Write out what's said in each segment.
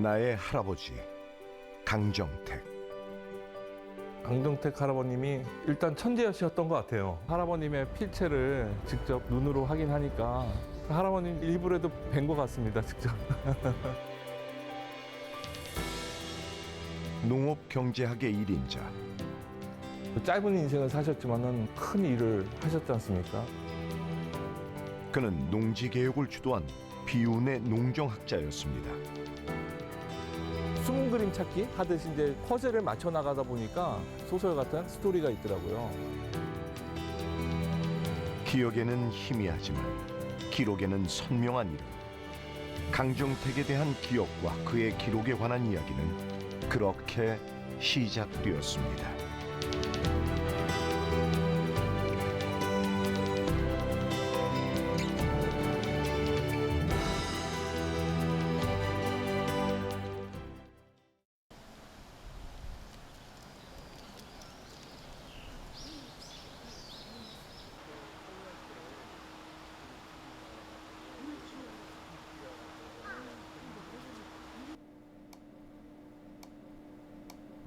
나의 할아버지 강정택. 강정택 할아버님이 일단 천재였던 것 같아요. 할아버님의 필체를 직접 눈으로 확인하니까 할아버님 일부러도 뵌 것 같습니다, 직접. 농업경제학의 1인자. 짧은 인생을 사셨지만은 큰 일을 하셨지 않습니까? 그는 농지개혁을 주도한 비운의 농정학자였습니다. 숨은 그림 찾기 하듯이 이제 퍼즐을 맞춰 나가다 보니까 소설 같은 스토리가 있더라고요. 기억에는 희미하지만 기록에는 선명한 이름. 강정택에 대한 기억과 그의 기록에 관한 이야기는 그렇게 시작되었습니다.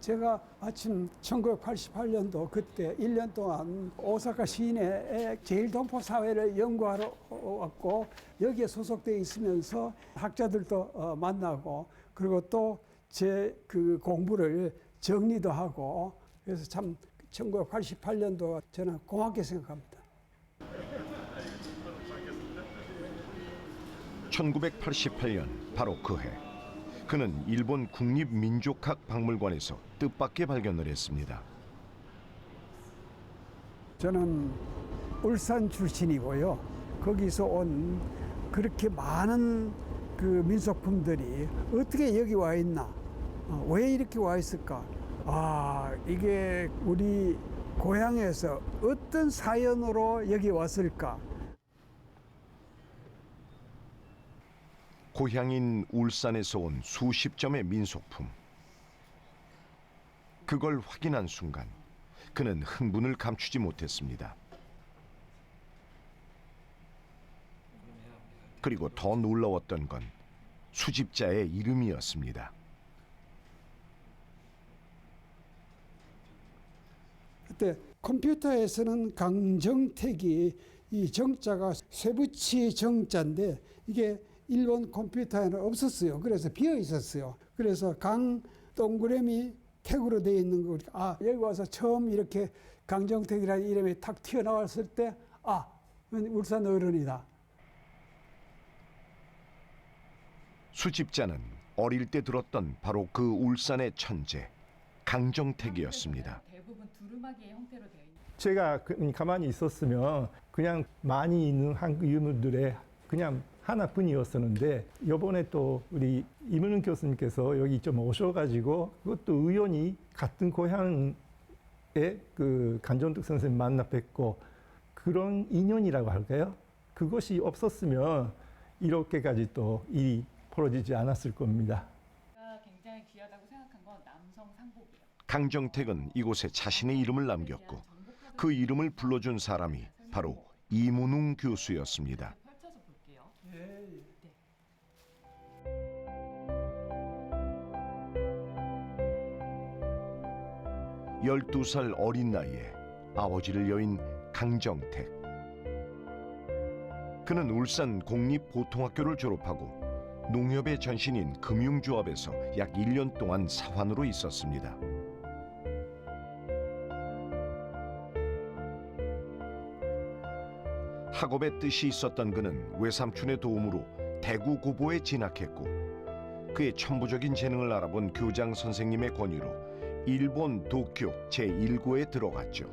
제가 아침 1988년도 그때 1년 동안 오사카 시내 제일동포 사회를 연구하러 왔고 여기에 소속되어 있으면서 학자들도 만나고 그리고 또 제 그 공부를 정리도 하고 그래서 참 1988년도 저는 고맙게 생각합니다. 1988년 바로 그 해, 그는 일본 국립민족학박물관에서 뜻밖의 발견을 했습니다. 저는 울산 출신이고요. 거기서 온 그렇게 많은 그 민속품들이 어떻게 여기 와 있나? 왜 이렇게 와 있을까? 아, 이게 우리 고향에서 어떤 사연으로 여기 왔을까? 고향인 울산에서 온 수십 점의 민속품. 그걸 확인한 순간 그는 흥분을 감추지 못했습니다. 그리고 더 놀라웠던 건 수집자의 이름이었습니다. 그때 컴퓨터에서는 강정택이 이 정자가 쇠붙이 정자인데 이게 일본 컴퓨터에는 없었어요. 그래서 비어 있었어요. 그래서 강 동그라미 택으로 되어 있는 거. 아, 여기 와서 처음 이렇게 강정택이라는 이름이 탁 튀어나왔을 때, 아, 울산 어른이다. 수집자는 어릴 때 들었던 바로 그 울산의 천재 강정택이었습니다. 대부분 두루마기의 형태로 되어 있는. 제가 가만히 있었으면 그냥 많이 있는 한국 유물들의 그냥 하나뿐이었었는데 이번에 또 우리 이문훈 교수님께서 여기 좀 오셔가지고 그것도 우연히 같은 고향의 그 강정택 선생님 만나 뵙고 그런 인연이라고 할까요? 그것이 없었으면 이렇게까지 또 일이 벌어지지 않았을 겁니다. 제가 굉장히 귀하다고 생각한 건 남성 상복이에요. 강정택은 이곳에 자신의 이름을 남겼고 그 이름을 불러준 사람이 바로 이문웅 교수였습니다. 펼쳐서 볼게요. 12살 어린 나이에 아버지를 여인 강정택. 그는 울산 공립보통학교를 졸업하고 농협의 전신인 금융조합에서 약 1년 동안 사환으로 있었습니다. 학업에 뜻이 있었던 그는 외삼촌의 도움으로 대구 고보에 진학했고 그의 천부적인 재능을 알아본 교장 선생님의 권유로 일본 도쿄 제1고에 들어갔죠.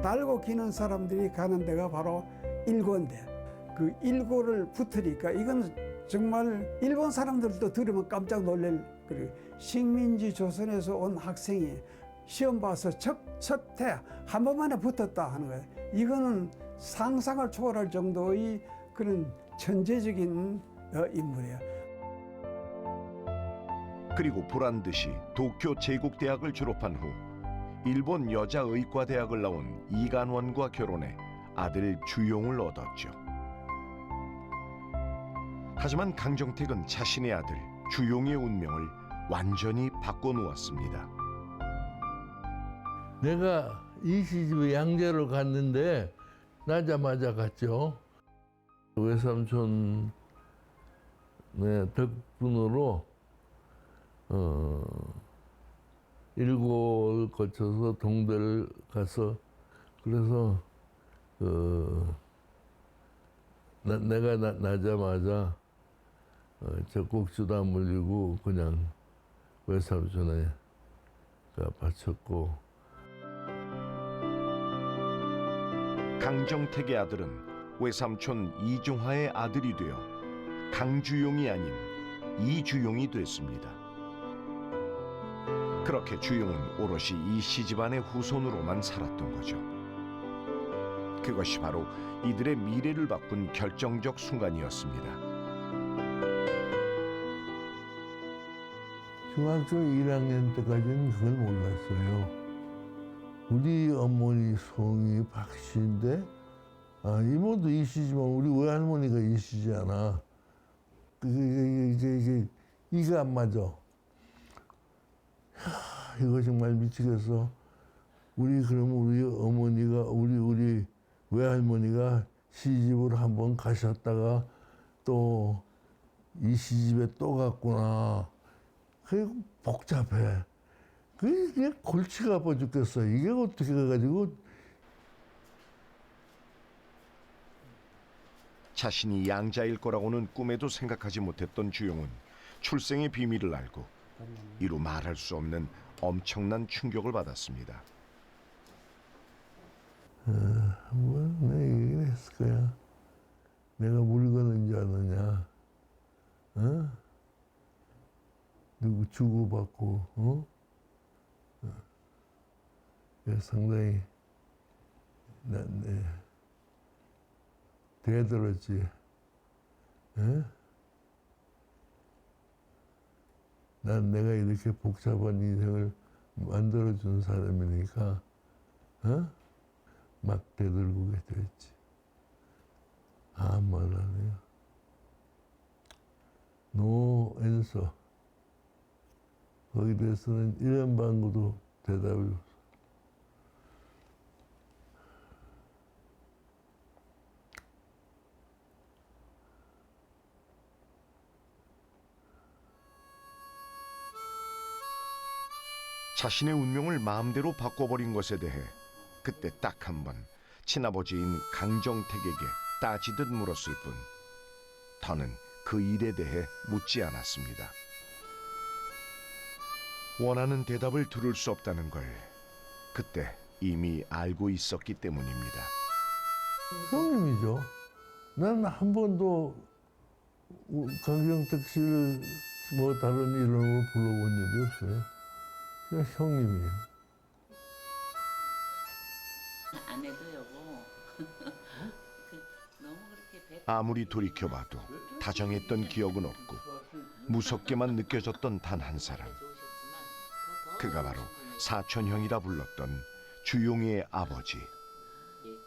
날고 기는 사람들이 가는 데가 바로 일고인데 그 일고를 붙으니까 이건 정말 일본 사람들도 들으면 깜짝 놀랄 그리고 식민지 조선에서 온 학생이 시험 봐서 첫해 한 번만에 붙었다 하는 거예요. 이거는 상상을 초월할 정도의 그런 천재적인 인물이에요. 그리고 보란듯이 도쿄 제국대학을 졸업한 후 일본 여자의과대학을 나온 이간원과 결혼해 아들 주용을 얻었죠. 하지만 강정택은 자신의 아들 주용의 운명을 완전히 바꿔놓았습니다. 내가 이 시집에 양재로 갔는데 나자마자 갔죠. 외삼촌 덕분으로 일고를 거쳐서 동대를 가서 그래서 내가 나자마자 젖꼭지도 안 물리고 그냥 외삼촌에 바쳤고. 강정택의 아들은 외삼촌 이종화의 아들이 되어 강주용이 아닌 이주용이 됐습니다. 그렇게 주용은 오롯이 이씨 집안의 후손으로만 살았던 거죠. 그것이 바로 이들의 미래를 바꾼 결정적 순간이었습니다. 중학교 1학년 때까지는 그걸 몰랐어요. 우리 어머니 성이 박씨인데 이모도 이씨지만 우리 외할머니가 이씨잖아. 이게 안 맞아. 이거 정말 미치겠어. 그럼 우리 어머니가 우리 외할머니가 시집을 한번 가셨다가 또 이 시집에 또 갔구나. 그게 복잡해. 그게 골치가 아파 죽겠어. 이게 어떻게 해가지고. 자신이 양자일 거라고는 꿈에도 생각하지 못했던 주용은 출생의 비밀을 알고 이루 말할 수 없는 엄청난 충격을 받았습니다. 내가 얘기를 했을 거야. 내가 물건인 줄 아느냐. 누구 주고받고, 상당히 대들었지. 난 내가 이렇게 복잡한 인생을 만들어준 사람이니까 막 대들고 됐지. 아무 말 안 해요. 노 앤서. 거기에 대해서는 1년 방구도 대답을 없어. 자신의 운명을 마음대로 바꿔버린 것에 대해 그때 딱 한 번 친아버지인 강정택에게 따지듯 물었을 뿐 더는 그 일에 대해 묻지 않았습니다. 원하는 대답을 들을 수 없다는 걸 그때 이미 알고 있었기 때문입니다. 형님이죠. 난 한 번도 강정택 씨를 뭐 다른 이름으로 불러본 일이 없어요. 그냥 형님이에요. 안 해도 여보. 너무 그렇게 아무리 돌이켜봐도 다정했던 기억은 없고 무섭게만 느껴졌던 단 한 사람. 그가 바로 사촌형이라 불렀던 주용의 아버지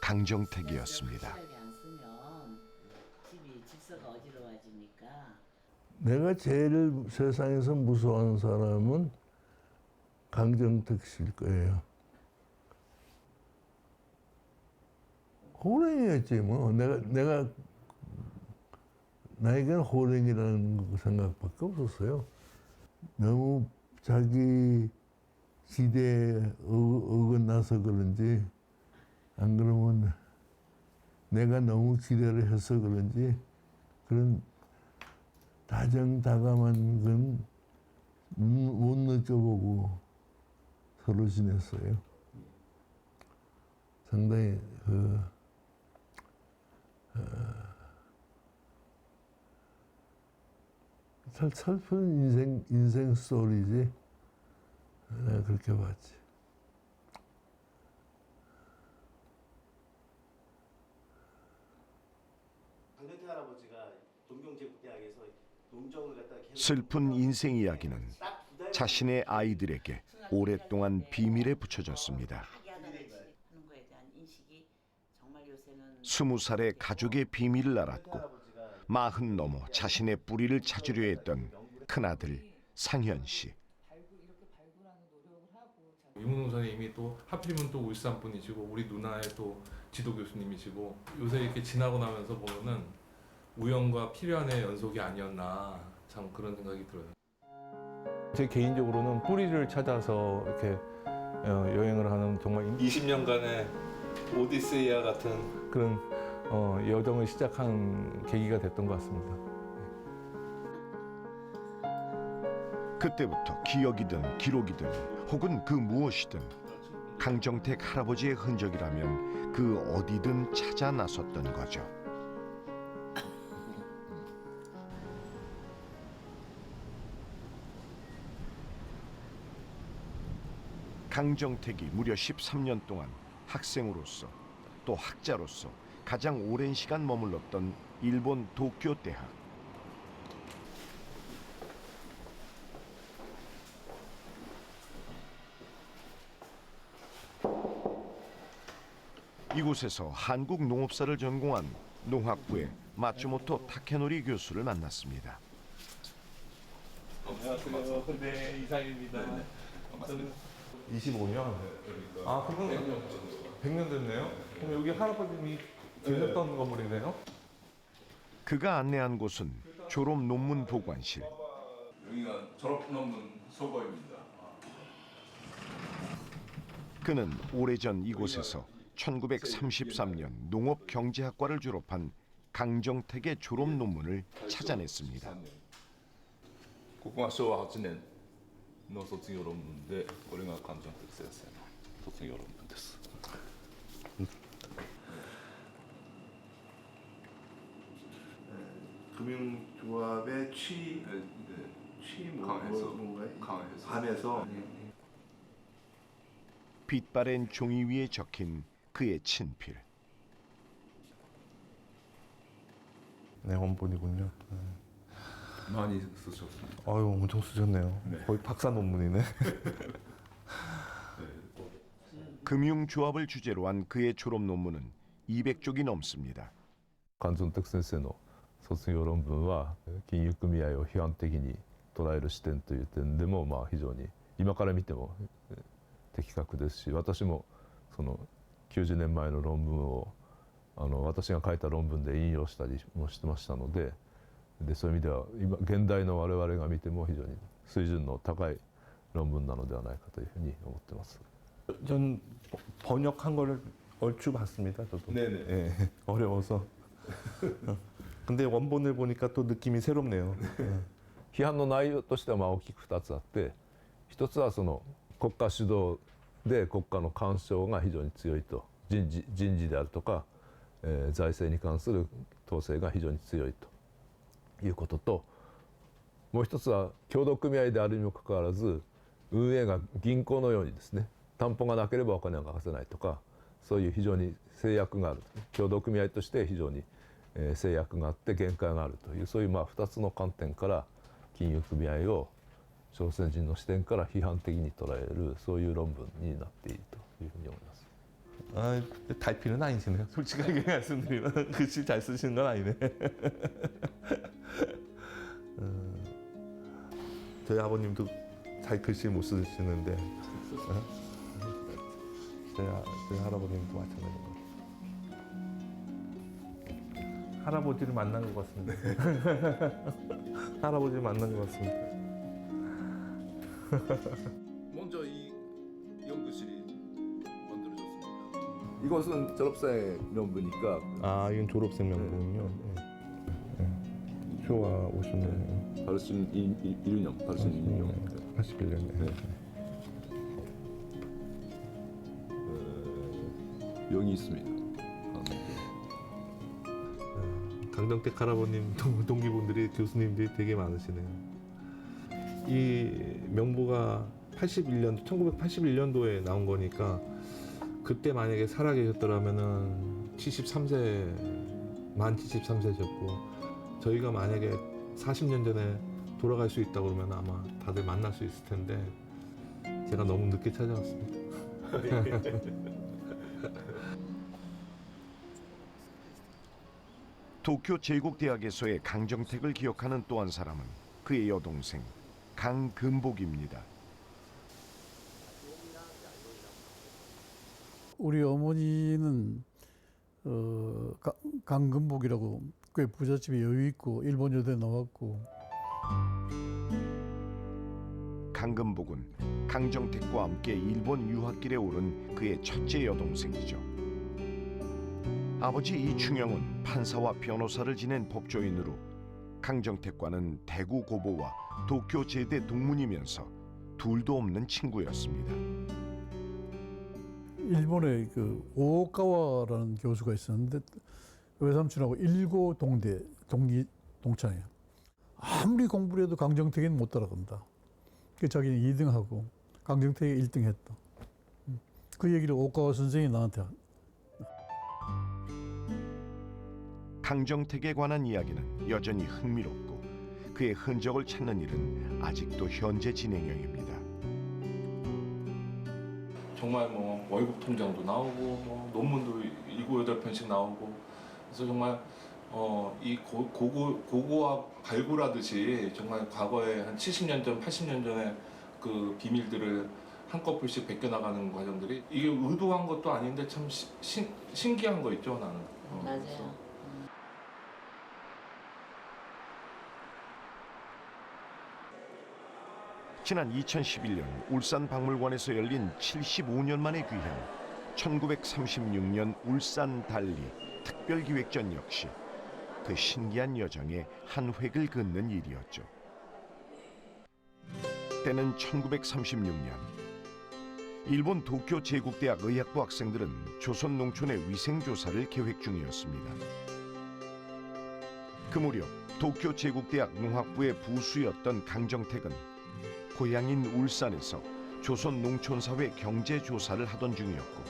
강정택이었습니다. 안 쓰면 집이 질서가 어지러워지니까. 내가 제일 세상에서 무서워하는 사람은 강정택 씨일 거예요. 호랭이였지 뭐. 내가 나에게는 호랭이라는 생각밖에 없었어요. 너무 자기 기대에 어긋나서 그런지 안 그러면 내가 너무 기대를 해서 그런지 그런 다정다감한 건 못 느껴보고 서로 지냈어요. 상당히 참 슬픈 인생 스토리지. 내가 그렇게 봤지. 강정택 할아버지가 동경제국대학에서 농정을 갖다 계속 슬픈 인생 이야기는 자신의 아이들에게 오랫동안 비밀에 붙여졌습니다. 20살에 가족의 비밀을 알았고 마흔 넘어 자신의 뿌리를 찾으려 했던 큰아들 상현 씨. 이문웅 선생님이 또 하필이면 또 울산 분이시고 우리 누나의 또 지도 교수님이시고 요새 이렇게 지나고 나면서 보면은 우연과 필연의 연속이 아니었나 참 그런 생각이 들어요. 제 개인적으로는 뿌리를 찾아서 이렇게 여행을 하는 정말 20년간의 오디세이와 같은 그런 여정을 시작한 계기가 됐던 것 같습니다. 그때부터 기억이든 기록이든 혹은 그 무엇이든 강정택 할아버지의 흔적이라면 그 어디든 찾아 나섰던 거죠. 강정택이 무려 13년 동안 학생으로서 또 학자로서 가장 오랜 시간 머물렀던 일본 도쿄 대학. 이곳에서 한국 농업사를 전공한 농학부의 마츠모토 타케노리 교수를 만났습니다. 안녕하세요. 네, 이상입니다. 25년? 아, 그럼 100년 됐네요? 그럼 여기 할아버님이 계셨던 건물이네요? 그가 안내한 곳은 졸업 논문 보관실. 여기가 졸업 논문 소고입니다. 그는 오래전 이곳에서 1933년 농업경제학과를 졸업한 강정택의 졸업 논문을 찾아냈습니다. ここが昭和8年の卒業論文で、これが関ジョンテク先生の卒業論文です。 금융조합의 감에서 빛바랜 종이 위에 적힌 그의 친필. 네, 원본이군요. 많이 쓰셨습니다. 아유, 엄청 쓰셨네요. 거의 박사 논문이네. 금융조합을 주제로 한 그의 졸업 논문은 200쪽이 넘습니다. 関ジョンテク先生の卒業論文は金融組合を批判的に捉える視点という点でも非常に今から見ても的確ですし、私もその90年前の論文を私が書いた論文で引用したりもしてましたので、そういう意味では今現代の我々が見ても非常に水準の高い論文なのではないかというふうに思ってます。 전 번역한 거를 얼추 봤습니다. 저도. 네네. 예, 어려워서. 근데 원본을 보니까 또 느낌이 새롭네요. 批判の内容としては大きく2つあって、一つはその国家主導で国家の干渉が非常に強いと、人事であるとか、財政に関する統制が非常に強いということと、もう一つは協同組合であるにもかかわらず運営が銀行のようにですね、担保がなければお金は貸せないとか、そういう非常に制約がある、協同組合として非常に制約があって限界があるという、そういう2つの観点から金融組合を朝鮮人の視点から批判的に捉える、そういう論文になっているというふうに思います。 아, 달피는 아니시네요. 솔직하게 말씀드리면 글씨 잘 쓰시는 건 아니네. 저희 아버님도 잘 글씨 못 쓰시는데 저희 할아버님도 마찬가지인 것 같아요. 할아버지를 만난 것 같습니다. 할아버지를 만난 것 같습니다. 먼저 이 연구실이 만들어졌습니다. 이것은 졸업생 명부니까. 아, 이건 졸업생 명부군요. 쇼와 50년. 81년, 81년. 81년. 명이 있습니다. 강정택 할아버님 동기분들이 교수님들이 되게 많으시네요. 이 명부가 1981년도에 나온 거니까 그때 만약에 살아계셨더라면은 73세, 만 73세셨고 저희가 만약에 40년 전에 돌아갈 수 있다고 그러면 아마 다들 만날 수 있을 텐데 제가 너무 늦게 찾아왔습니다. 도쿄 제국대학에서의 강정택을 기억하는 또 한 사람은 그의 여동생 강금복입니다. 우리 어머니는 강금복이라고 꽤 부잣집에 여유 있고 일본 여대 나왔고. 강금복은 강정택과 함께 일본 유학길에 오른 그의 첫째 여동생이죠. 아버지 이충영은 판사와 변호사를 지낸 법조인으로 강정택과는 대구 고보와 도쿄 제대 동문이면서 둘도 없는 친구였습니다. 일본에 그 오오카와라는 교수가 있었는데 외삼촌하고 일고 동창이에요. 아무리 공부를 해도 강정택이는 못 따라간다. 그 자기는 2등하고 강정택이 1등했다. 그 얘기를 오오카와 선생이 나한테. 강정택에 관한 이야기는 여전히 흥미롭고 그의 흔적을 찾는 일은 아직도 현재 진행형입니다. 정말 뭐 월급 통장도 나오고 뭐 논문도 7~8편씩 나오고 그래서 정말 이 고고학 발굴하듯이 정말 과거에 한 70년 전, 80년 전에 그 비밀들을 한꺼풀씩 벗겨나가는 과정들이 이게 의도한 것도 아닌데 참 신기한 거 있죠 나는. 맞아요. 지난 2011년 울산 박물관에서 열린 75년 만에 귀향 1936년 울산 달리 특별기획전 역시 그 신기한 여정의 한 획을 긋는 일이었죠. 때는 1936년 일본 도쿄 제국대학 의학부 학생들은 조선 농촌의 위생조사를 계획 중이었습니다. 그 무렵 도쿄 제국대학 농학부의 부수였던 강정택은 고향인 울산에서 조선 농촌사회 경제조사를 하던 중이었고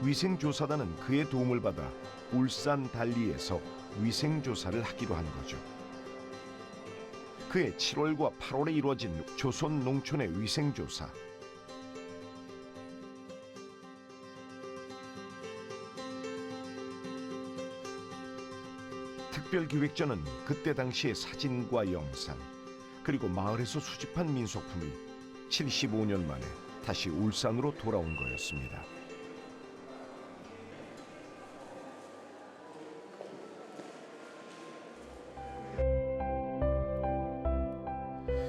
위생조사단은 그의 도움을 받아 울산 달리에서 위생조사를 하기로 한 거죠. 그해 7월과 8월에 이루어진 조선 농촌의 위생조사. 특별기획전은 그때 당시의 사진과 영상 그리고 마을에서 수집한 민속품이 75년 만에 다시 울산으로 돌아온 거였습니다.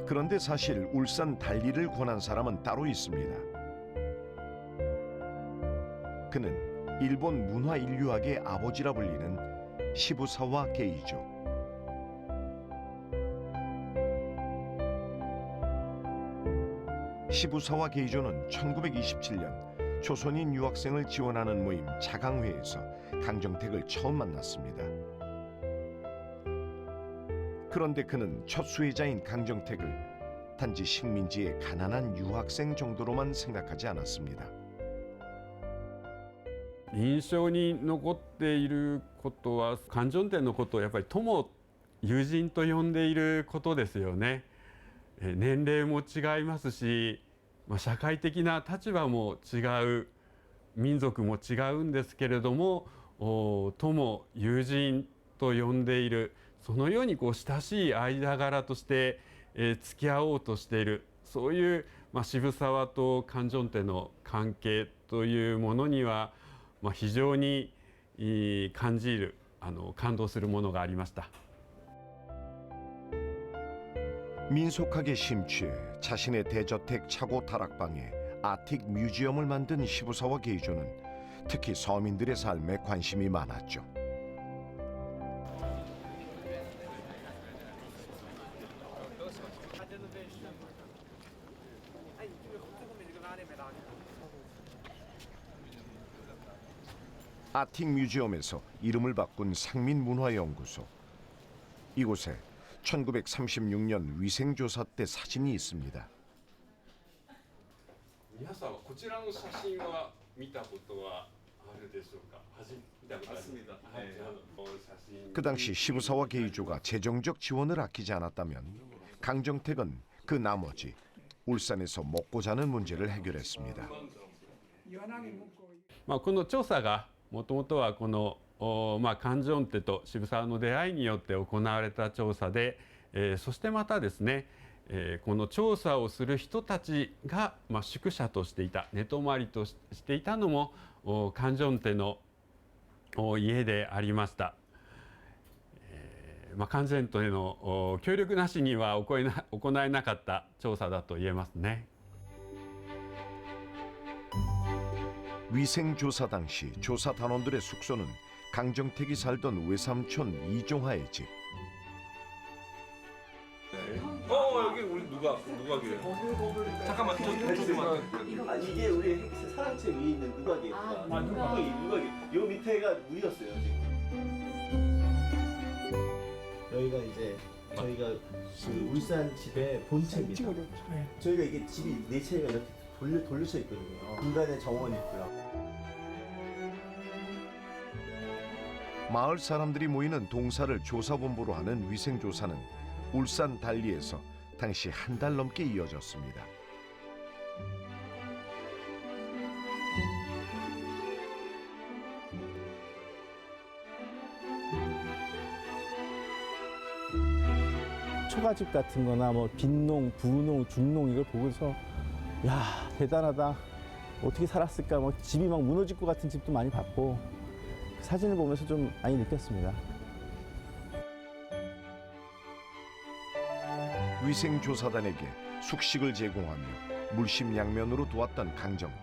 그런데 사실 울산 달리를 권한 사람은 따로 있습니다. 그는 일본 문화 인류학의 아버지라 불리는 시부사와 게이조. 시부사와 게이조는 1927년 조선인 유학생을 지원하는 모임 자강회에서 강정택을 처음 만났습니다. 그런데 그는 첫 수혜자인 강정택을 단지 식민지의 가난한 유학생 정도로만 생각하지 않았습니다. 印象に残っていることは感情点のことをやっぱり友友人と呼んでいることですよね。年齢も違いますし、社会的な立場も違う民族も違うんですけれども友友人と呼んでいるそのように親しい間柄として付き合おうとしているそういう渋沢と観音家の関係というものには非常に感じる感動するものがありました。 민속학에 심취해 자신의 대저택 차고 다락방에 아틱 뮤지엄을 만든 시부사와 게이조는 특히 서민들의 삶에 관심이 많았죠. 아틱 뮤지엄에서 이름을 바꾼 상민문화연구소. 이곳에 1936년 위생조사 때 사진이 있습니다. 皆さんはこちらの写真は見たことはあるでしょうか。見たことあります。 그 당시 시부사와 게이조가 재정적 지원을 아끼지 않았다면 강정택은 그 나머지 울산에서 먹고 자는 문제를 해결했습니다. この調査がもともとはこのカンジョンテと渋沢の出会いによって行われた調査で、そしてまたですね、この調査をする人たちが、宿舎としていた、寝泊まりとしていたのもカンジョンテの家でありました。カンジョンテの協力なしには行えなかった調査だと言えますね。 위생조사 당시 조사 단원들의 숙소는 강정택이 살던 외삼촌 이종하의 집. 여기 우리 누가 그래요? 잠깐만 아, 이게 우리 사랑채 위에 있는 누각이에요. 누각이. 요 밑에가 물이었어요 지금. 여기가 이제 저희가 그 울산 집의 본체입니다. 저희가 이게 집이 네 채가 이렇게 돌려져 있거든요. 중간에 정원이 있고요. 마을 사람들이 모이는 동사를 조사본부로 하는 위생조사는 울산 달리에서 당시 한 달 넘게 이어졌습니다. 초가집 같은 거나 뭐 빈농, 부농, 중농 이걸 보고서 야 대단하다. 어떻게 살았을까. 뭐 집이 막 무너질 것 같은 집도 많이 봤고 사진을 보면서 좀 많이 느꼈습니다. 위생조사단에게 숙식을 제공하며 물심양면으로 도왔던 강정택.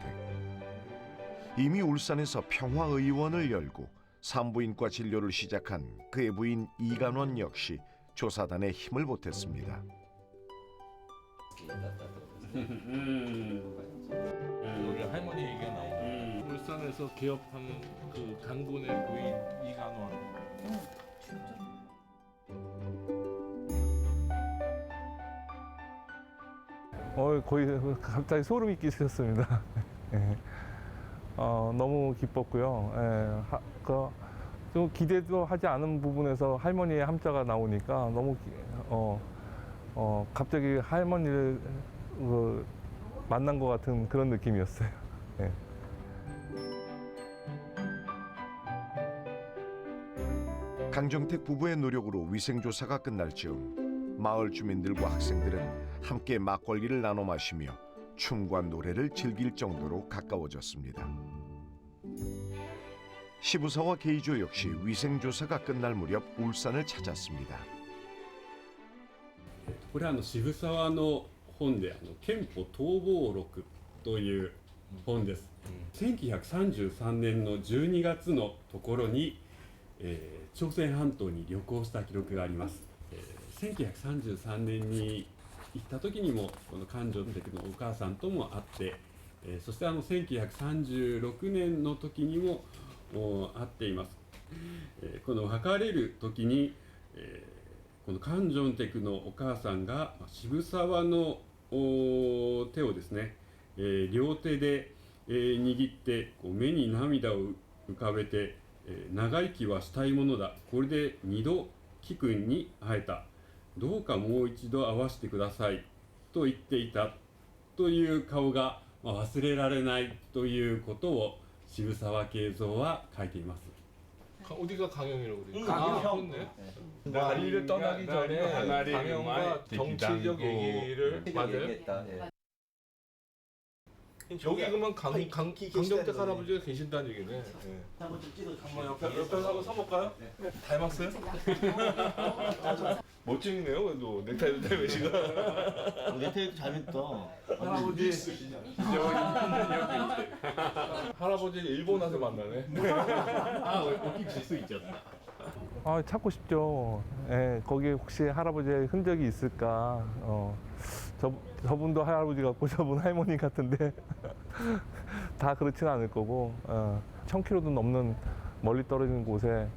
이미 울산에서 평화의원을 열고 산부인과 진료를 시작한 그의 부인 이간원 역시 조사단에 힘을 보탰습니다. 여기 할머니 얘기가 나오고 울산에서 개업한 그 강군의 부인 이간원. 거의 갑자기 소름이 끼쳤습니다. 예. 너무 기뻤고요. 좀 기대도 하지 않은 부분에서 할머니의 함자가 나오니까 너무 갑자기 할머니를 만난 것 같은 그런 느낌이었어요. 예. 강정택 부부의 노력으로 위생조사가 끝날 즈음 마을 주민들과 학생들은 함께 막걸리를 나눠 마시며 춤과 노래를 즐길 정도로 가까워졌습니다. 시부사와 게이조 역시 위생조사가 끝날 무렵 울산을 찾았습니다. これは渋沢の本で憲法逃亡録という本です。1933年の12月のところに、朝鮮半島に旅行した記録があります。1933年に行った時にもこのカンジョンテクのお母さんとも会って、そして1936年の時にも会っています。この別れる時に、このカンジョンテクのお母さんが渋沢の手をですね、両手で握って目に涙を浮かべて、長生きはしたいものだ、これで2度貴君に会えた、どうかもう一度会わせてくださいと言っていたという顔が忘れられないということを渋沢慶三は書いています。 어디가 강영이라고 그래요? 강영. 그렇네. 다리를 떠나기 전에 강영과 정치적 얘기를 맞아요? 여기 그러면 강정택 할아버지가 계신다는 얘기네. 한번 좀 찍어 한번 옆에 한번 서볼까요? 닮았어요? 멋쟁이네요. 그래도 넥타이도 닮으시고. 넥타이도 잘 했다. 할아버지 할아버지 일본 와서 만나네. 웃긴 수 있잖아. 찾고 싶죠. 예, 거기에 혹시 할아버지의 흔적이 있을까. 저분도 할아버지 같고 저분 할머니 같은데 다 그렇지는 않을 거고 1000km도 넘는 멀리 떨어진 곳에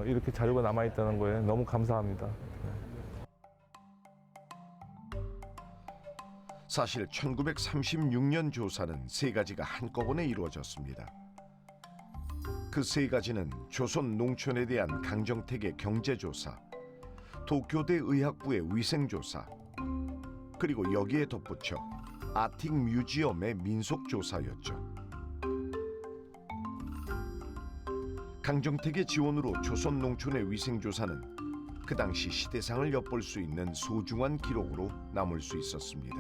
이렇게 자료가 남아있다는 거에 너무 감사합니다. 사실 1936년 조사는 세 가지가 한꺼번에 이루어졌습니다. 그 세 가지는 조선 농촌에 대한 강정택의 경제조사, 도쿄대 의학부의 위생조사, 그리고 여기에 덧붙여 아틱 뮤지엄의 민속조사였죠. 강정택의 지원으로 조선 농촌의 위생조사는 그 당시 시대상을 엿볼 수 있는 소중한 기록으로 남을 수 있었습니다.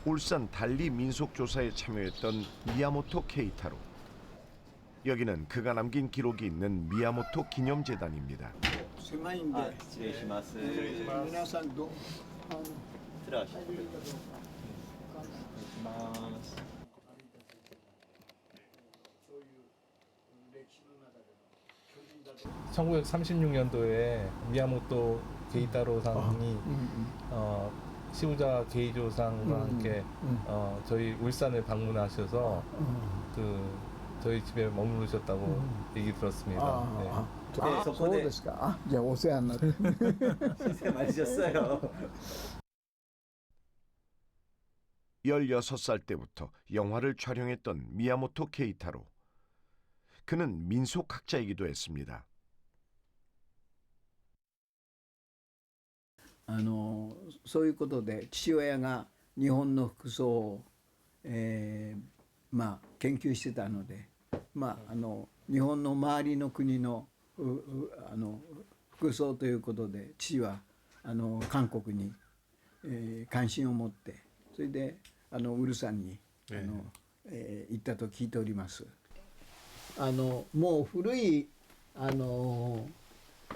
울산 달리 민속조사에 참여했던 미야모토 케이타로. 여기는 그가 남긴 기록이 있는 미야모토 기념재단입니다. 세마인데. 들어가시죠. 1936년도에 미야모토 게이타로상이 시우자 게이조상과 함께 저희 울산을 방문하셔서 저희 집에 머무르셨다고 얘기 들었습니다. 네.そうですか。あ、じゃあお世話になって。 신세 많으셨어요. 16살 때부터 영화를 촬영했던 미야모토 케이타로. 그는 민속학자이기도 했습니다. そういうことで父親が日本の服装を、まあ研究してたので、まあ日本の周りの国の服装ということで父は韓国に、関心を持って、それでウルサンに行ったと聞いております。もう古い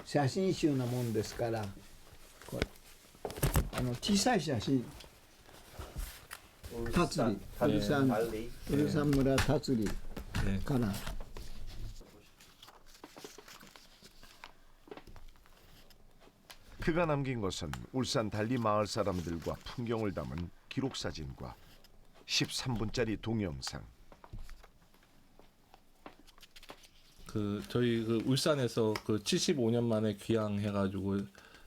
写真集なもんですから、これ小さい写真、達理、ウルサン村達理から。 그가 남긴 것은 울산 달리 마을 사람들과 풍경을 담은 기록 사진과 13분짜리 동영상. 저희 울산에서 75년 만에 귀향해가지고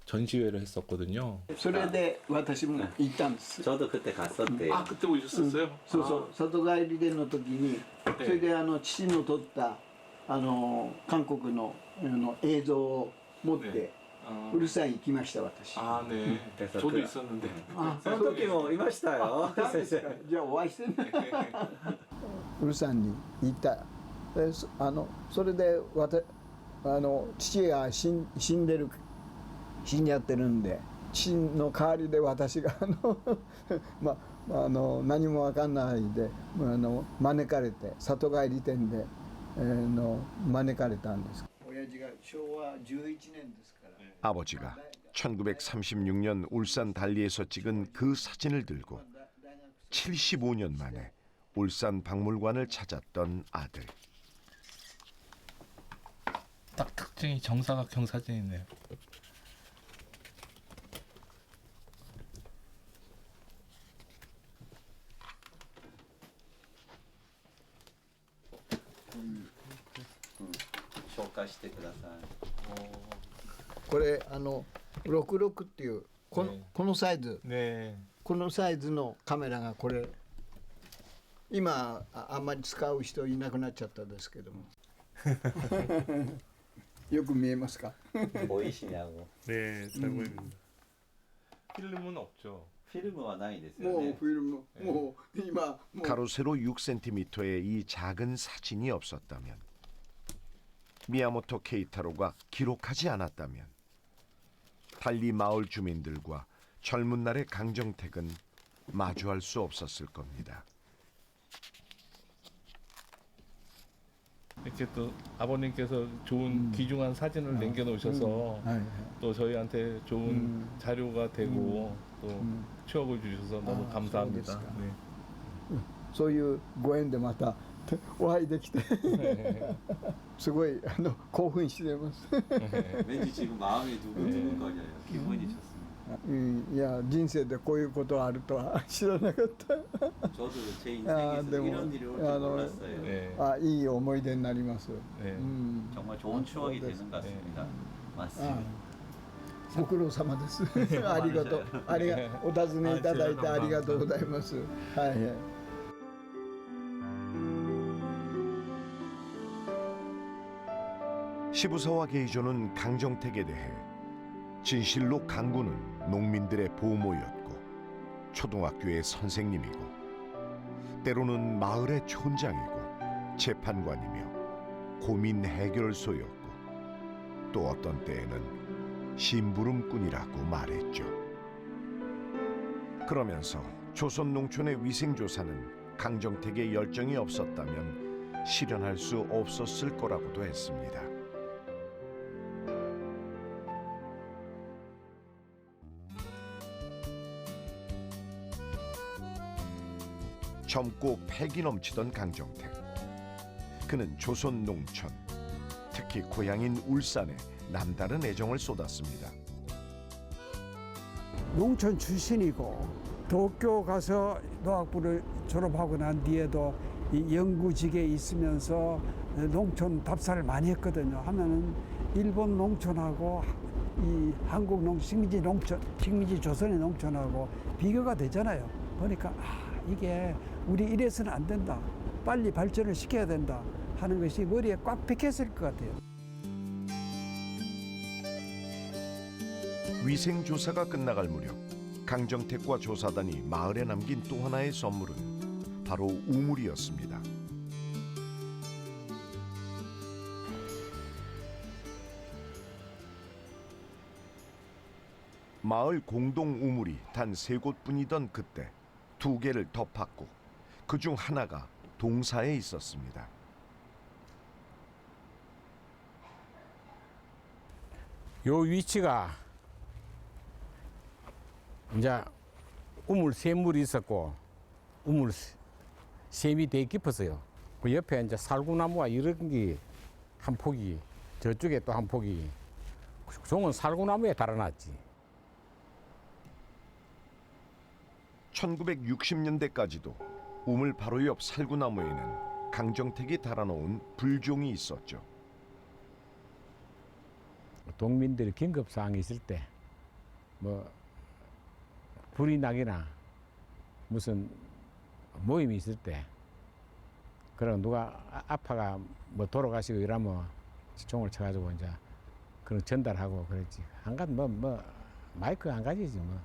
전시회를 했었거든요. それで私も行ったんです。 저도 그때 갔었대요. 아 그때 오셨었어요? そうそう、里帰りでの時に、それで父の撮った韓国の映像を持って。 ウルサン行きました私。 아 네. 저도 있었는데. 아, その時もいましたよ。じゃあお会いしてね。ウルサンに行った。それで父が死んじゃってるんで、父の代わりで私が何も分かんないで招かれて、里帰り店で招かれたんです。親父が昭和11年ですから。 아버지가 1936년 울산 달리에서 찍은 그 사진을 들고 75년 만에 울산 박물관을 찾았던 아들. 딱 특징이 정사각형 사진이네요. 소개시켜ください。これ66っていうこのサイズ、このサイズのカメラがこれ今あんまり使う人いなくなっちゃったですけどもよく見えますか？ 보이시냐고. 네, 잘 보입니다. 필름은 없죠. 필름은 ないですよね. 뭐 필름 뭐今 가로 세로 6cm의 이 작은 사진이 없었다면, 미야모토 케이타로가 기록하지 않았다면 달리 마을 주민들과 젊은 날의 강정택은 마주할 수 없었을 겁니다. 이렇게 또 아버님께서 좋은 귀중한 사진을 남겨놓으셔서 또 저희한테 좋은 자료가 되고 또 추억을 주셔서 너무 감사합니다. 네. そういうご縁でまたお会いできてすごい興奮してます。 왠지 지금 마음이 두근두근거려요. 기분이 좋습니다. いや人生でこういうことあるとは知らなかった。 저도 제 인생에서 이런 일이 올 줄 몰랐어요. 네. いい思い出になります。 네. 정말 좋은 추억이 되는 것 같습니다. 맞습니다. ご苦労様です。ありがとう。お尋ねいただいてありがとうございます。はい。 시부사와 게이조는 강정택에 대해 진실로 강군은 농민들의 보모였고 초등학교의 선생님이고 때로는 마을의 촌장이고 재판관이며 고민 해결소였고 또 어떤 때에는 심부름꾼이라고 말했죠. 그러면서 조선 농촌의 위생조사는 강정택의 열정이 없었다면 실현할 수 없었을 거라고도 했습니다. 젊고 패기 넘치던 강정택. 그는 조선 농촌, 특히 고향인 울산에 남다른 애정을 쏟았습니다. 농촌 출신이고 도쿄 가서 노학부를 졸업하고 난 뒤에도 이 연구직에 있으면서 농촌 답사를 많이 했거든요. 하면은 일본 농촌하고 이 한국 식민지 농촌, 식민지 조선의 농촌하고 비교가 되잖아요. 보니까 이게 우리 이래서는 안 된다. 빨리 발전을 시켜야 된다 하는 것이 머리에 꽉 박혔을 것 같아요. 위생조사가 끝나갈 무렵 강정택과 조사단이 마을에 남긴 또 하나의 선물은 바로 우물이었습니다. 마을 공동 우물이 단 3곳뿐이던 그때 2개를 더 팠고 그중 하나가 동사에 있었습니다. 요 위치가 이제 우물 샘물이 있었고 우물 샘이 되게 깊었어요. 그 옆에 이제 살구나무가 이런 게 한 폭이, 저쪽에 또 한 폭이, 종은 살구나무에 달아놨지. 1960년대까지도 우물 바로 옆 살구나무에는 강정택이 달아놓은 불종이 있었죠. 동민들이 긴급 사항이 있을 때 뭐 불이 나거나 무슨 모임이 있을 때 그런 누가 아파가 뭐 돌아가시고 이러면 총을 쳐가지고 이제 그런 전달하고 그랬지. 한 가지 뭐 마이크 한 가지지 뭐.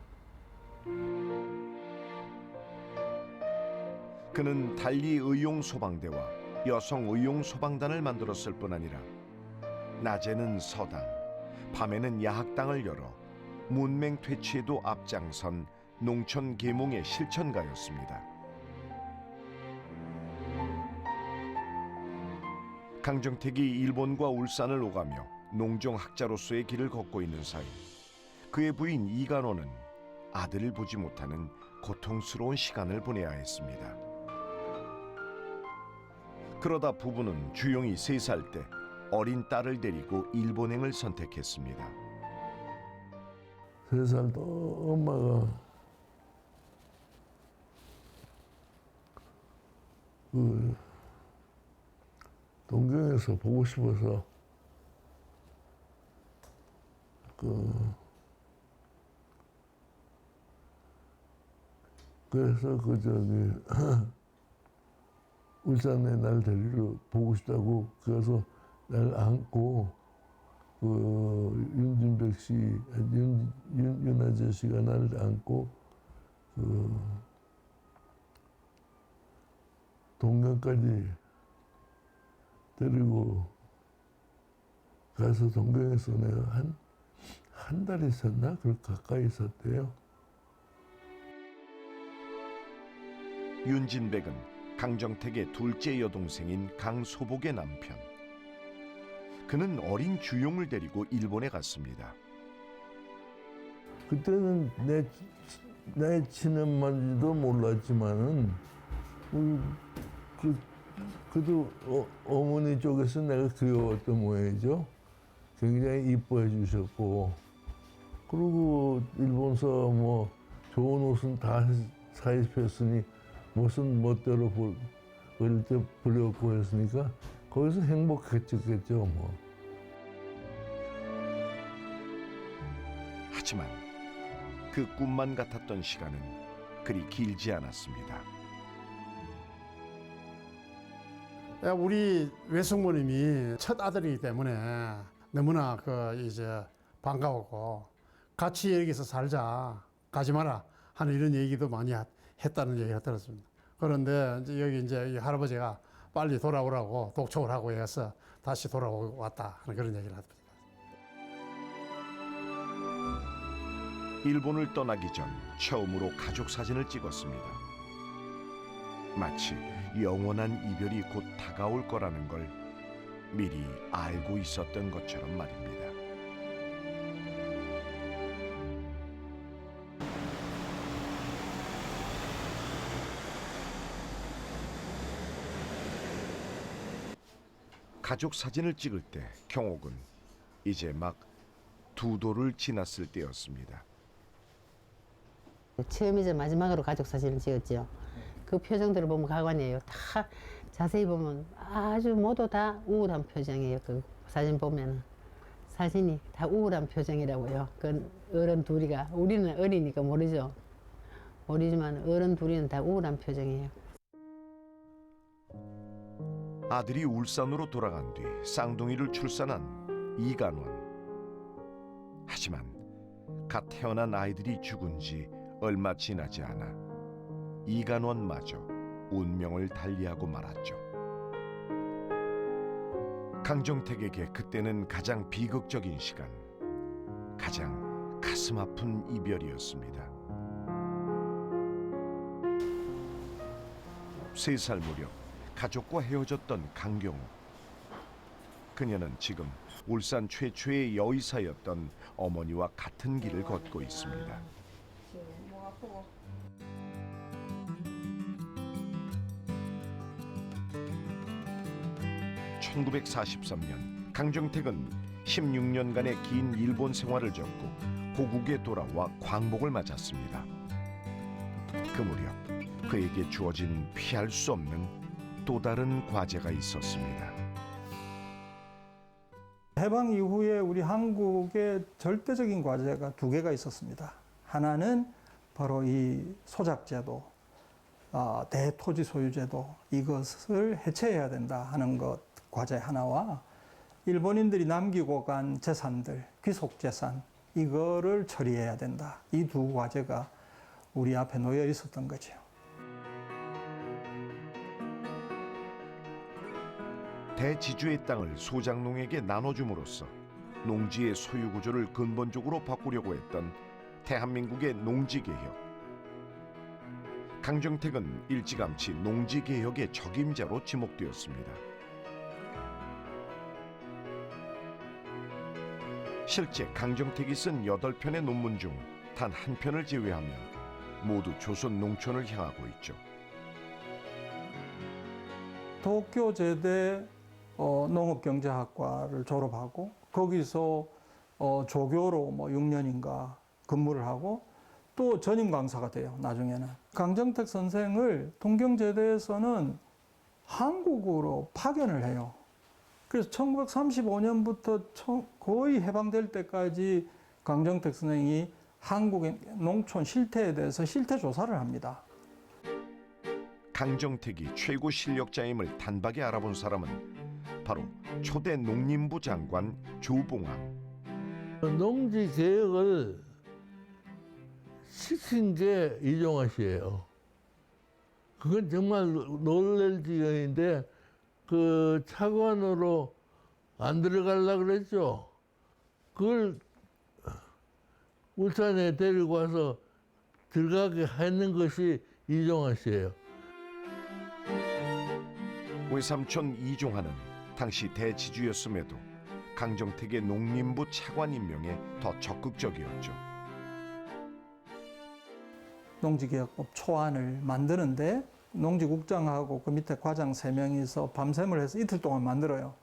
그는 달리 의용 소방대와 여성 의용 소방단을 만들었을 뿐 아니라 낮에는 서당, 밤에는 야학당을 열어 문맹 퇴치에도 앞장선 농촌 계몽의 실천가였습니다. 강정택이 일본과 울산을 오가며 농정학자로서의 길을 걷고 있는 사이 그의 부인 이간호는 아들을 보지 못하는 고통스러운 시간을 보내야 했습니다. 그러다 부부는 주영이 3살 때 어린 딸을 데리고 일본행을 선택했습니다. 3살 또 엄마가 동경에서 보고 싶어서 그래서 울산에 날 데리러 보고 싶다고 그래서 날 안고 윤진백 씨, 윤 아저씨가 날 안고 동경까지 데리고 가서 동경에서 내가 한 달 있었나? 그 가까이 있었대요. 윤진백은 강정택의 둘째 여동생인 강소복의 남편. 그는 어린 주용을 데리고 일본에 갔습니다. 그때는 내 친엄마인지도 몰랐지만은 그래도 어머니 쪽에서 내가 귀여웠던 모양이죠. 굉장히 이뻐해 주셨고 그리고 일본서 뭐 좋은 옷은 다 사입혔으니 무슨 멋대로 어릴 때 부렸고 했으니까 거기서 행복했겠죠 뭐. 하지만 그 꿈만 같았던 시간은 그리 길지 않았습니다. 우리 외숙모님이 첫 아들이기 때문에 너무나 이제 반가웠고 같이 여기서 살자, 가지 마라 하는 이런 얘기도 많이 했다는 얘기가 들었습니다. 그런데 이제 이 할아버지가 빨리 돌아오라고 독촉을 하고 해서 다시 돌아왔다 하는 그런 얘기를 합니다. 일본을 떠나기 전 처음으로 가족 사진을 찍었습니다. 마치 영원한 이별이 곧 다가올 거라는 걸 미리 알고 있었던 것처럼 말입니다. 가족 사진을 찍을 때 경옥은 이제 막 2도를 지났을 때였습니다. 처음이자 마지막으로 가족 사진을 찍었죠. 그 표정들을 보면 가관이에요. 다 자세히 보면 아주 모두 다 우울한 표정이에요. 그 사진 보면 사진이 다 우울한 표정이라고요. 그 어른 둘이가, 우리는 어리니까 모르죠. 모르지만 어른 둘이는 다 우울한 표정이에요. 아들이 울산으로 돌아간 뒤 쌍둥이를 출산한 이간원. 하지만 갓 태어난 아이들이 죽은 지 얼마 지나지 않아 이간원마저 운명을 달리하고 말았죠. 강정택에게 그때는 가장 비극적인 시간, 가장 가슴 아픈 이별이었습니다. 3살 무렵 가족과 헤어졌던 강경욱. 그녀는 지금 울산 최초의 여의사였던 어머니와 같은 길을 걷고 있습니다. 1943년 강정택은 16년간의 긴 일본 생활을 접고 고국에 돌아와 광복을 맞았습니다. 그 무렵 그에게 주어진 피할 수 없는 또 다른 과제가 있었습니다. 해방 이후에 우리 한국의 절대적인 과제가 2개가 있었습니다. 하나는 바로 이 소작제도, 대토지 소유제도, 이것을 해체해야 된다 하는 것 과제 하나와 일본인들이 남기고 간 재산들, 귀속재산, 이거를 처리해야 된다. 이 2 과제가 우리 앞에 놓여 있었던 거죠. 대지주의 땅을 소작농에게 나눠줌으로써 농지의 소유 구조를 근본적으로 바꾸려고 했던 대한민국의 농지개혁. 강정택은 일찌감치 농지개혁의 적임자로 지목되었습니다. 실제 강정택이 쓴 8편의 논문 중 단 1편을 제외하면 모두 조선 농촌을 향하고 있죠. 도쿄제대 농업경제학과를 졸업하고 거기서 조교로 6년인가 근무를 하고 또 전임 강사가 돼요. 나중에는 강정택 선생을 동경제대에서는 한국으로 파견을 해요. 그래서 1935년부터 거의 해방될 때까지 강정택 선생이 한국의 농촌 실태에 대해서 실태 조사를 합니다. 강정택이 최고 실력자임을 단박에 알아본 사람은 바로 초대 농림부 장관 조봉암. 농지 개혁을 시킨 게 이종화 씨예요. 그건 정말 놀랄 지경인데 그 차관으로 안 들어가려고 그랬죠. 그걸 울산에 데리고 와서 들어가게 하는 것이 이종화 씨예요. 외삼촌 이종환은 당시 대지주였음에도 강정택의 농림부 차관 임명에 더 적극적이었죠. 농지개혁법 초안을 만드는데 농지국장하고 그 밑에 과장 3명이서 밤샘을 해서 이틀 동안 만들어요.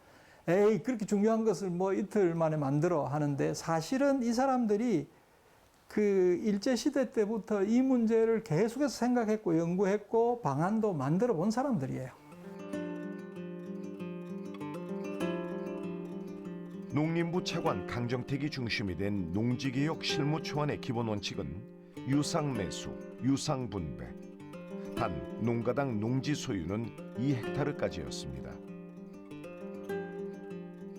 에이, 그렇게 중요한 것을 이틀 만에 만들어 하는데 사실은 이 사람들이 그 일제시대 때부터 이 문제를 계속해서 생각했고 연구했고 방안도 만들어 본 사람들이에요. 농림부 차관 강정택이 중심이 된 농지개혁 실무초안의 기본 원칙은 유상매수, 유상분배, 단 농가당 농지 소유는 2헥타르까지였습니다.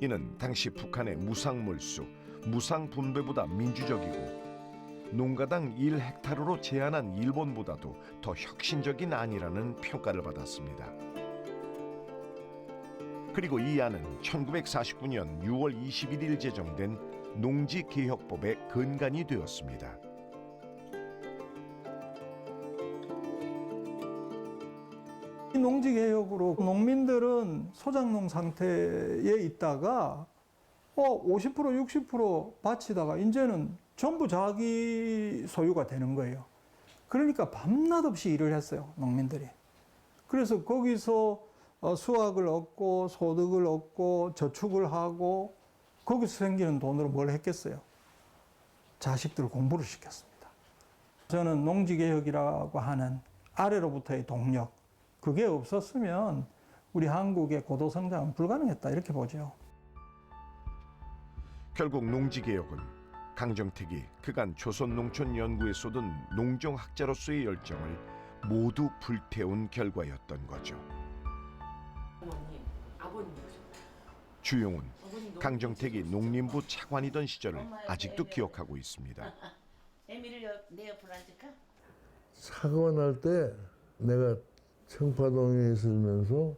이는 당시 북한의 무상몰수, 무상분배보다 민주적이고 농가당 1헥타르로 제한한 일본보다도 더 혁신적인 안이라는 평가를 받았습니다. 그리고 이 안은 1949년 6월 21일 제정된 농지개혁법의 근간이 되었습니다. 이 농지개혁으로 농민들은 소작농 상태에 있다가 50% 60% 바치다가 이제는 전부 자기 소유가 되는 거예요. 그러니까 밤낮 없이 일을 했어요, 농민들이. 그래서 거기서 수확을 얻고 소득을 얻고 저축을 하고 거기서 생기는 돈으로 뭘 했겠어요? 자식들 공부를 시켰습니다. 저는 농지개혁이라고 하는 아래로부터의 동력, 그게 없었으면 우리 한국의 고도 성장은 불가능했다 이렇게 보죠. 결국 농지개혁은 강정택이 그간 조선농촌연구에 쏟은 농정학자로서의 열정을 모두 불태운 결과였던 거죠. 주용은 강정택이 농림부 차관이던 시절을 아직도 기억하고 있습니다. 에미를 내 옆으로 앉을까? 사고 날 때 내가 청파동에 있으면서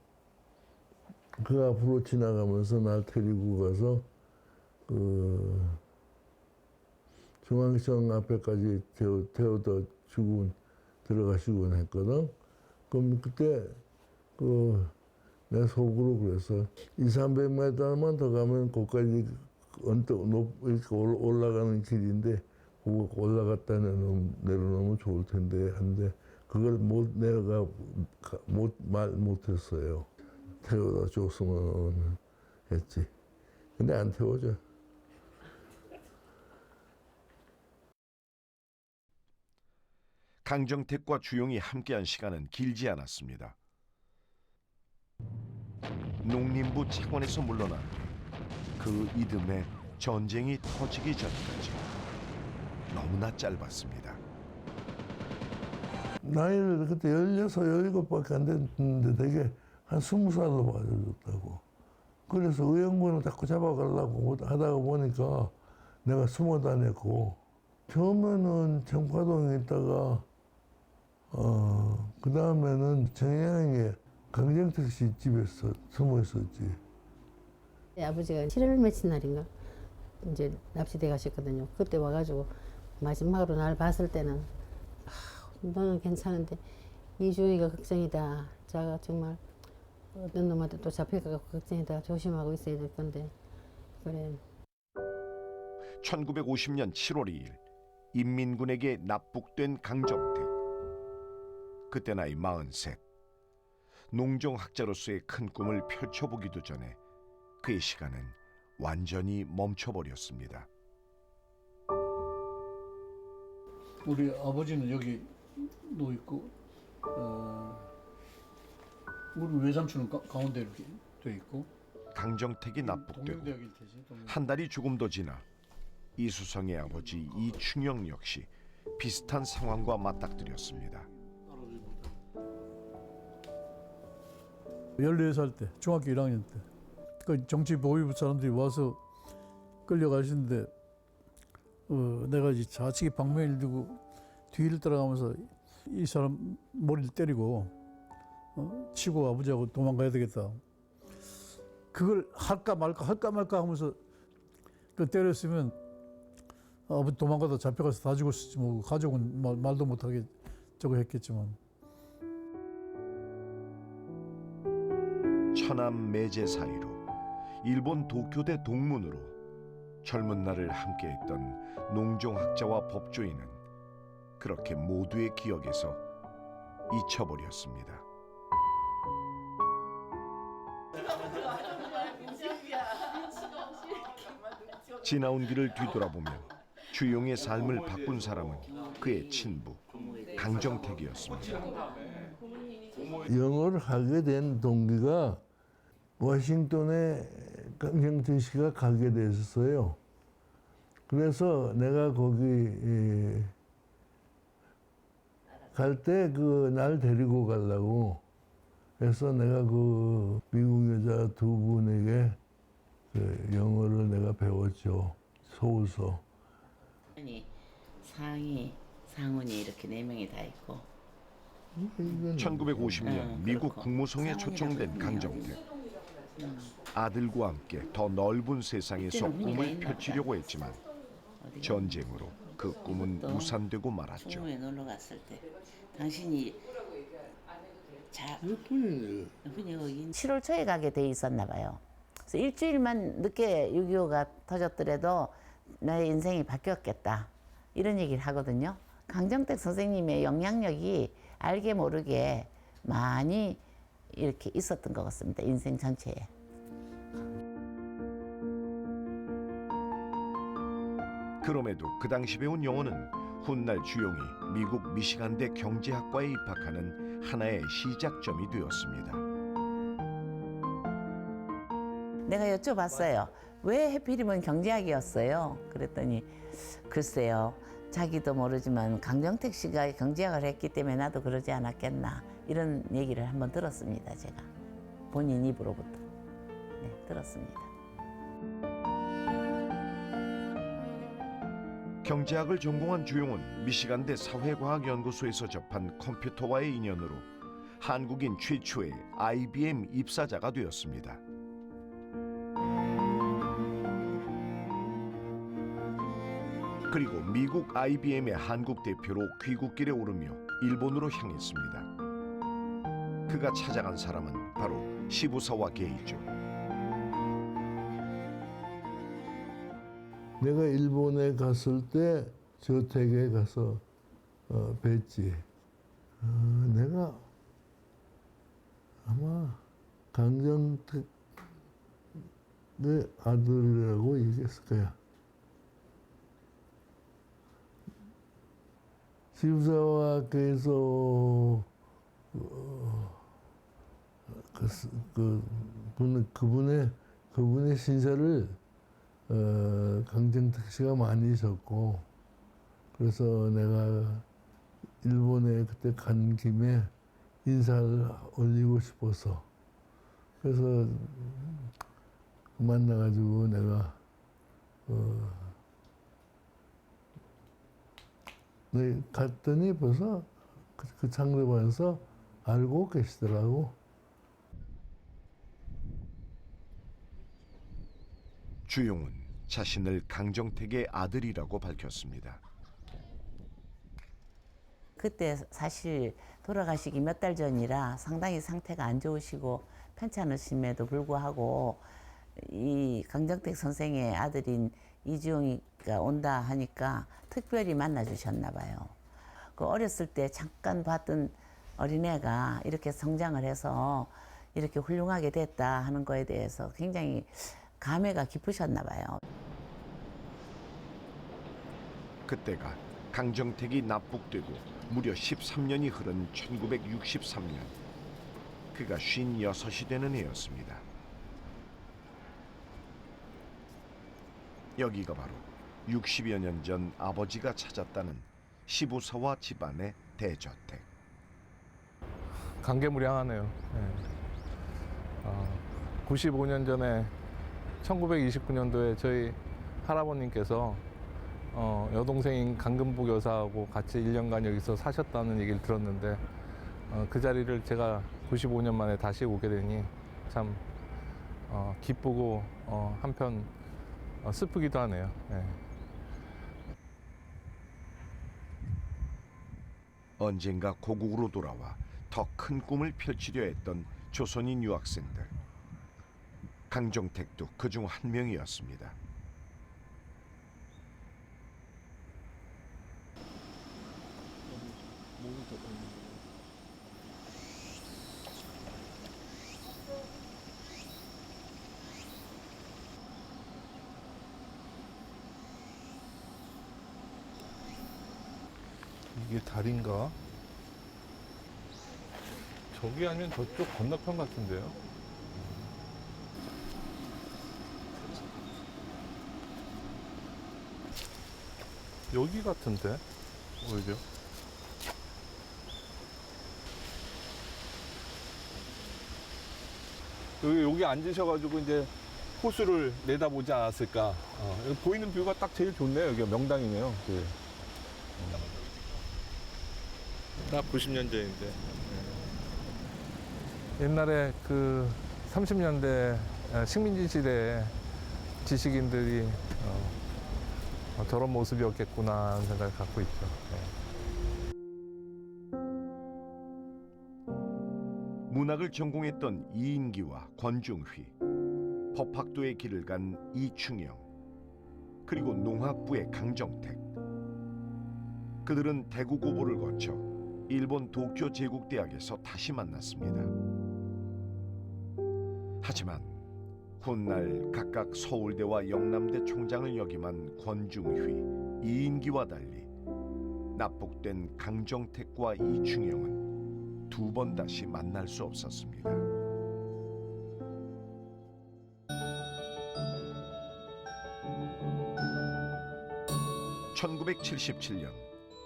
그 앞으로 지나가면서 날 데리고 가서 그 중앙시청 앞에까지 태워다 주고 들어가시곤 했거든. 그럼 그때 내 속으로 그래서 200~300m만 더 가면 거기까지 언덕 이렇게 올라가는 길인데 그거 올라갔다 내려놓으면 좋을 텐데 한데 그걸 내가 말 못했어요. 태워다 줬으면 했지. 근데 안 태워줘. 강정택과 주용이 함께한 시간은 길지 않았습니다. 농림부 차관에서 물러나 그 이듬해 전쟁이 터지기 전까지 너무나 짧았습니다. 나이를 그때 16, 17밖에 안 됐는데 되게 한 20살로 맞아줬다고. 그래서 의원군을 자꾸 잡아가려고 하다가 보니까 내가 숨어 다녔고 처음에는 청파동에 있다가 그 다음에는 정양에 강정택 씨 집에서 숨어 있었지. 아버지가 7월 며칠 날인가 이제 납치돼 가셨거든요. 그때 와가지고 마지막으로 날 봤을 때는 너는 괜찮은데 이주희가 걱정이다. 자가 정말 어떤 놈한테 또 잡혀가고 걱정이다. 조심하고 있어야 될 건데 그래. 1950년 7월 2일 인민군에게 납북된 강정택. 그때 나이 43. 농정학자로서의 큰 꿈을 펼쳐보기도 전에 그의 시간은 완전히 멈춰버렸습니다. 우리 아버지는 여기 누워 있고, 우리 외삼촌은 가운데 이렇게 돼 있고. 강정택이 납북되고 한 달이 조금 더 지나 이수성의 아버지 이충영 역시 비슷한 상황과 맞닥뜨렸습니다. 14살 때, 중학교 1학년 때, 그 정치보위부 사람들이 와서 끌려가시는데, 내가 이제 좌측에 방명을 들고 뒤를 따라가면서 이 사람 머리를 때리고, 치고 아버지하고 도망가야 되겠다. 그걸 할까 말까 하면서 그 때렸으면 아버지 도망가다 잡혀가서 다 죽었을지 뭐 가족은 말도 못하게 저거 했겠지만. 천암 매제 사이로 일본 도쿄대 동문으로 젊은 날을 함께했던 농정학자와 법조인은 그렇게 모두의 기억에서 잊혀버렸습니다. 지나온 길을 뒤돌아보며 주용의 삶을 바꾼 사람은 그의 친부 강정택이었습니다. 영어를 하게 된 동기가 워싱턴에 강정택 씨가 가게 됐었어요. 그래서 내가 거기 갈 때 그 날 데리고 가려고 해서 내가 그 미국 여자 두 분에게 그 영어를 내가 배웠죠. 서울서. 아니 상이, 상훈이 이렇게 4명이 다 있고. 1950년 미국 국무성에 초청된 강정택. 아들과 함께 더 넓은 세상에서 꿈을 펼치려고 했지만 전쟁으로 그 꿈은 무산되고 말았죠. 총무에 놀러 갔을 때 당신이 몇분이에요? 7월 초에 가게 돼 있었나 봐요. 그래서 일주일만 늦게 6.25가 터졌더라도 나의 인생이 바뀌었겠다 이런 얘기를 하거든요. 강정택 선생님의 영향력이 알게 모르게 많이 이렇게 있었던 것 같습니다. 인생 전체에. 그럼에도 그 당시 배운 영어는 훗날 주용이 미국 미시간대 경제학과에 입학하는 하나의 시작점이 되었습니다. 내가 여쭤봤어요. 왜 하필이면 경제학이었어요? 그랬더니 글쎄요. 자기도 모르지만 강정택 씨가 경제학을 했기 때문에 나도 그러지 않았겠나 이런 얘기를 한번 들었습니다. 제가 본인 입으로부터 들었습니다. 경제학을 전공한 주용은 미시간대 사회과학연구소에서 접한 컴퓨터와의 인연으로 한국인 최초의 IBM 입사자가 되었습니다. 그리고 미국 IBM의 한국 대표로 귀국길에 오르며 일본으로 향했습니다. 그가 찾아간 사람은 바로 시부사와 게이죠. 내가 일본에 갔을 때 저택에 가서 뵀지. 내가 아마 강정택의 아들이라고 얘기했을 거야. 시부사와께서 그분의 신사를 강정택 씨가 많이 졌고, 그래서 내가 일본에 그때 간 김에 인사를 올리고 싶어서, 그래서 만나가지고 내가 갔더니 벌써 그 상대방에서 알고 계시더라고. 주용은 자신을 강정택의 아들이라고 밝혔습니다. 그때 사실 돌아가시기 몇 달 전이라 상당히 상태가 안 좋으시고 편찮으심에도 불구하고 이 강정택 선생의 아들인 이주용이가 온다 하니까 특별히 만나주셨나 봐요. 그 어렸을 때 잠깐 봤던 어린애가 이렇게 성장을 해서 이렇게 훌륭하게 됐다 하는 거에 대해서 굉장히 감회가 깊으셨나 봐요. 그때가 강정택이 납북되고 무려 13년이 흐른 1963년. 그가 56이 되는 해였습니다. 여기가 바로 60여 년 전 아버지가 찾았다는 시부사와 집안의 대저택. 감개무량하네요. 95년 전에 1929년도에 저희 할아버님께서 여동생인 강금복 여사하고 같이 1년간 여기서 사셨다는 얘기를 들었는데 그 자리를 제가 95년 만에 다시 오게 되니 참 기쁘고 한편 슬프기도 하네요. 언젠가 고국으로 돌아와 더 큰 꿈을 펼치려 했던 조선인 유학생들. 강정택도 그중 한 명이었습니다. 이게 다리인가? 저기 아니면 저쪽 건너편 같은데요? 여기 같은데? 오히려? 여기 앉으셔가지고 이제 호수를 내다보지 않았을까. 여기 보이는 뷰가 딱 제일 좋네요. 여기가 명당이네요. 딱 90년 전인데. 옛날에 그 30년대 식민지 시대에 지식인들이 저런 모습이었겠구나 하는 생각을 갖고 있죠. 문학을 전공했던 이인기와 권중휘, 법학도의 길을 간 이충영, 그리고 농학부의 강정택. 그들은 대구 고보를 거쳐 일본 도쿄 제국대학에서 다시 만났습니다. 하지만 훗날 각각 서울대와 영남대 총장을 역임한 권중휘, 이인기와 달리 납북된 강정택과 이충영은 두 번 다시 만날 수 없었습니다. (1977년)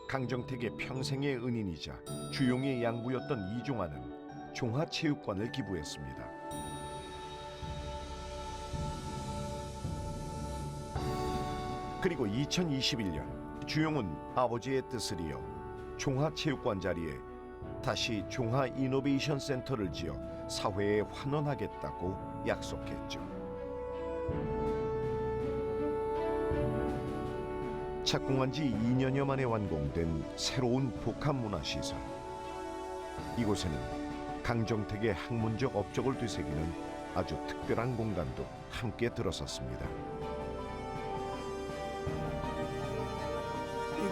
강정택의 평생의 은인이자 주용의 양부였던 이종환은 종하체육관을 기부했습니다. 그리고 2021년 주용은 아버지의 뜻을 이어 종하체육관 자리에 다시 종하이노베이션 센터를 지어 사회에 환원하겠다고 약속했죠. 착공한 지 2년여 만에 완공된 새로운 복합문화시설. 이곳에는 강정택의 학문적 업적을 되새기는 아주 특별한 공간도 함께 들어섰습니다.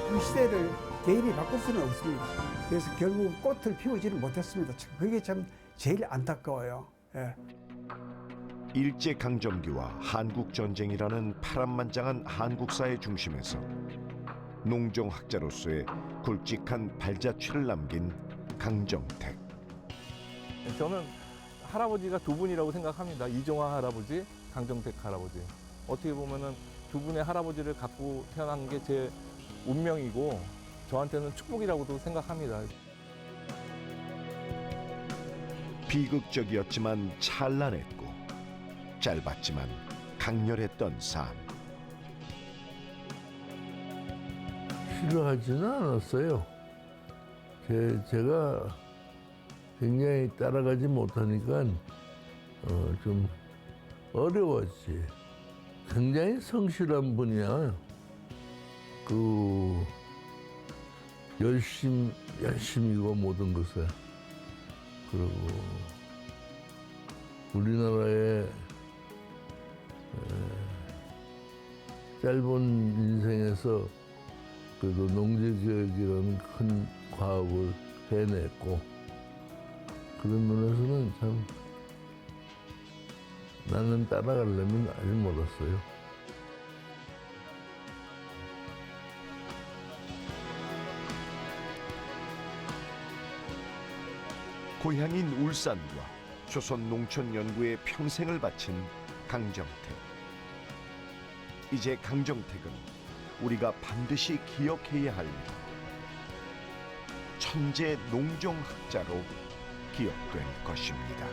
그 시대를 개인이 바꿀 수는 없습니다. 그래서 결국 꽃을 피우지는 못했습니다. 그게 참 제일 안타까워요. 예. 일제 강점기와 한국 전쟁이라는 파란만장한 한국사의 중심에서 농종학자로서의 굵직한 발자취를 남긴 강정택. 저는 할아버지가 두 분이라고 생각합니다. 이종화 할아버지, 강정택 할아버지. 어떻게 보면은 두 분의 할아버지를 갖고 태어난 게 제 운명이고 저한테는 축복이라고도 생각합니다. 비극적이었지만 찬란했고 짧았지만 강렬했던 삶. 싫어하지는 않았어요. 제가 굉장히 따라가지 못하니까 좀 어려웠지. 굉장히 성실한 분이야. 열심이고 모든 것에. 그리고 우리나라의 짧은 인생에서 그래도 농지교육이라는 큰 과업을 해냈고, 그런 면에서는 참 나는 따라가려면 아직 멀었어요. 고향인 울산과 조선농촌연구에 평생을 바친 강정택. 이제 강정택은 우리가 반드시 기억해야 할 천재 농종학자로 기억될 것입니다.